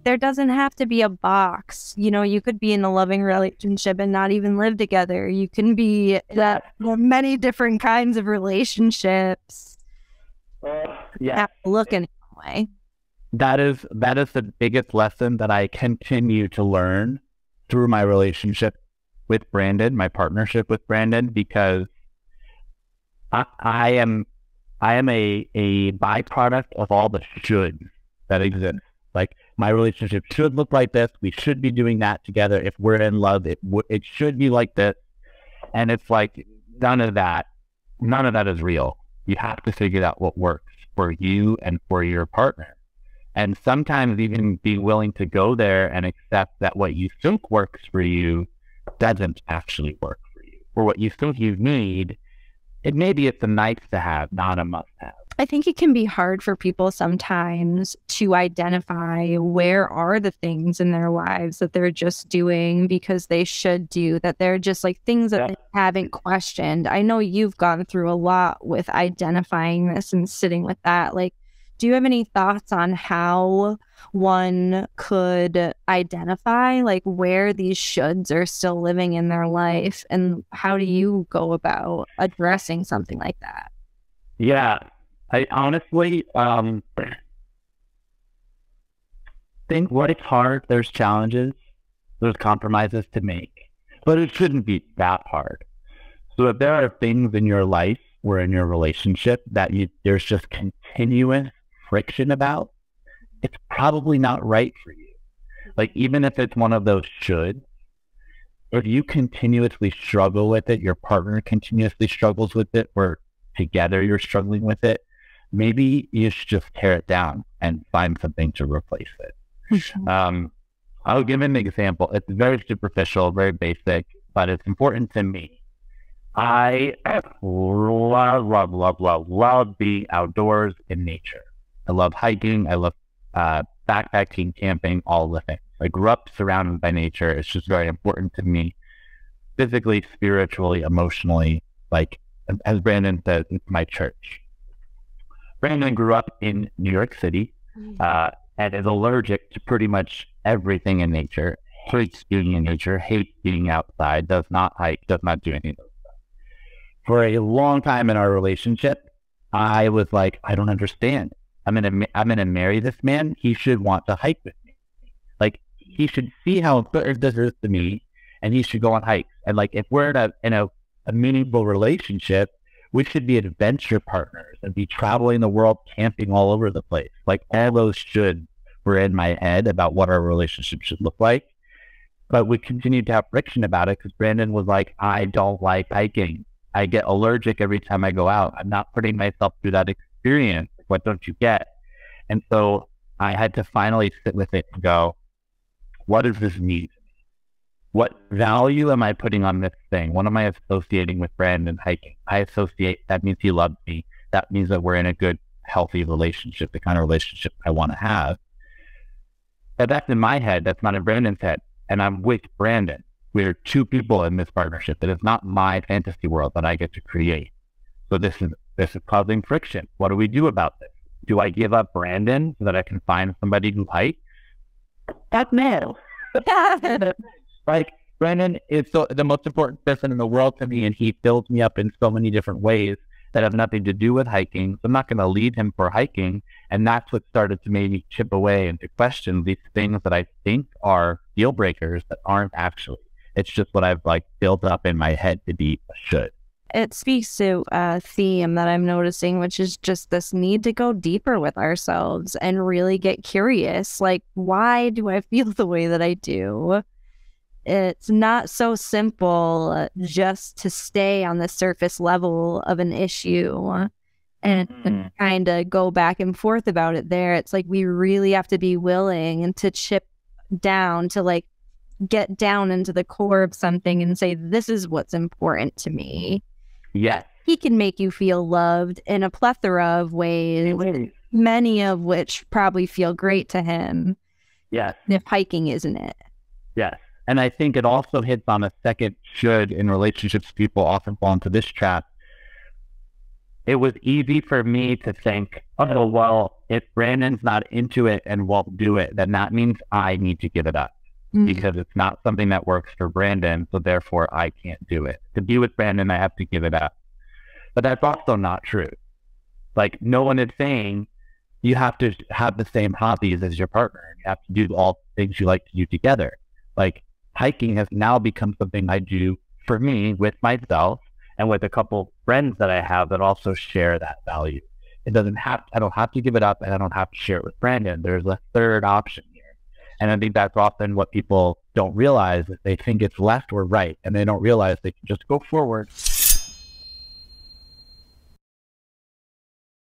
there doesn't have to be a box. You know, you could be in a loving relationship and not even live together. You can be that many different kinds of relationships. Yeah. Have to look in a way. That is the biggest lesson that I continue to learn through my relationship with Brandon, my partnership with Brandon, because I am a byproduct of all the shoulds that exist. Like, my relationship should look like this. We should be doing that together. If we're in love, it should be like this. And it's like, none of that is real. You have to figure out what works for you and for your partner. And sometimes even being willing to go there and accept that what you think works for you doesn't actually work for you. Or what you think you need, maybe it's a nice to have, not a must have. I think it can be hard for people sometimes to identify where are the things in their lives that they're just doing because they should do, that they're just like things that they haven't questioned. I know you've gone through a lot with identifying this and sitting with that. Like, do you have any thoughts on how one could identify like where these shoulds are still living in their life, and how do you go about addressing something like that? Yeah, I honestly think what it's hard. There's challenges, there's compromises to make, but it shouldn't be that hard. So if there are things in your life or in your relationship that there's just continuous friction about, it's probably not right for you. Like, even if it's one of those shoulds, if you continuously struggle with it, your partner continuously struggles with it, or together you're struggling with it, maybe you should just tear it down and find something to replace it. I'll give an example. It's very superficial, very basic, but it's important to me. I love being outdoors in nature. I love hiking. I love backpacking, camping, all the things. I grew up surrounded by nature. It's just very important to me, physically, spiritually, emotionally. Like, as Brandon said, it's my church. Brandon grew up in New York City and is allergic to pretty much everything in nature. Hates being in nature, hates being outside, does not hike, does not do any of those stuff. For a long time in our relationship, I was like, I don't understand. I'm gonna marry this man. He should want to hike with me. Like, he should see how important this is to me, and he should go on hikes. And like, if we're in a meaningful relationship, we should be adventure partners and be traveling the world, camping all over the place. Like, all those should were in my head about what our relationship should look like. But we continued to have friction about it because Brandon was like, I don't like hiking. I get allergic every time I go out. I'm not putting myself through that experience. What don't you get? And so I had to finally sit with it and go, what does this mean? What value am I putting on this thing? What am I associating with Brandon hiking? I associate, that means he loves me. That means that we're in a good, healthy relationship, the kind of relationship I want to have. And that's in my head. That's not in Brandon's head. And I'm with Brandon. We're two people in this partnership. That is not my fantasy world that I get to create. So this is causing friction. What do we do about this? Do I give up Brandon so that I can find somebody who hikes? That's no. Like, Brandon is the most important person in the world to me, and he fills me up in so many different ways that have nothing to do with hiking. So I'm not going to leave him for hiking. And that's what started to make me chip away and to question these things that I think are deal breakers that aren't actually. It's just what I've like built up in my head to be a should. It speaks to a theme that I'm noticing, which is just this need to go deeper with ourselves and really get curious. Like, why do I feel the way that I do? It's not so simple just to stay on the surface level of an issue and kind of go back and forth about it there. It's like we really have to be willing and to chip down, to like get down into the core of something and say, this is what's important to me. Yes. He can make you feel loved in a plethora of ways, many of which probably feel great to him. Yes. If hiking isn't it. Yes. And I think it also hits on a second should in relationships. People often fall into this trap. it was easy for me to think, oh, well, if Brandon's not into it and won't do it, then that means I need to give it up because it's not something that works for Brandon. So therefore I can't do it. To be with Brandon, I have to give it up. But that's also not true. Like, no one is saying you have to have the same hobbies as your partner. You have to do all the things you like to do together. Like, hiking has now become something I do for me with myself and with a couple friends that I have that also share that value. I don't have to give it up, and I don't have to share it with Brandon. There's a third option here. And I think that's often what people don't realize, is they think it's left or right, and they don't realize they can just go forward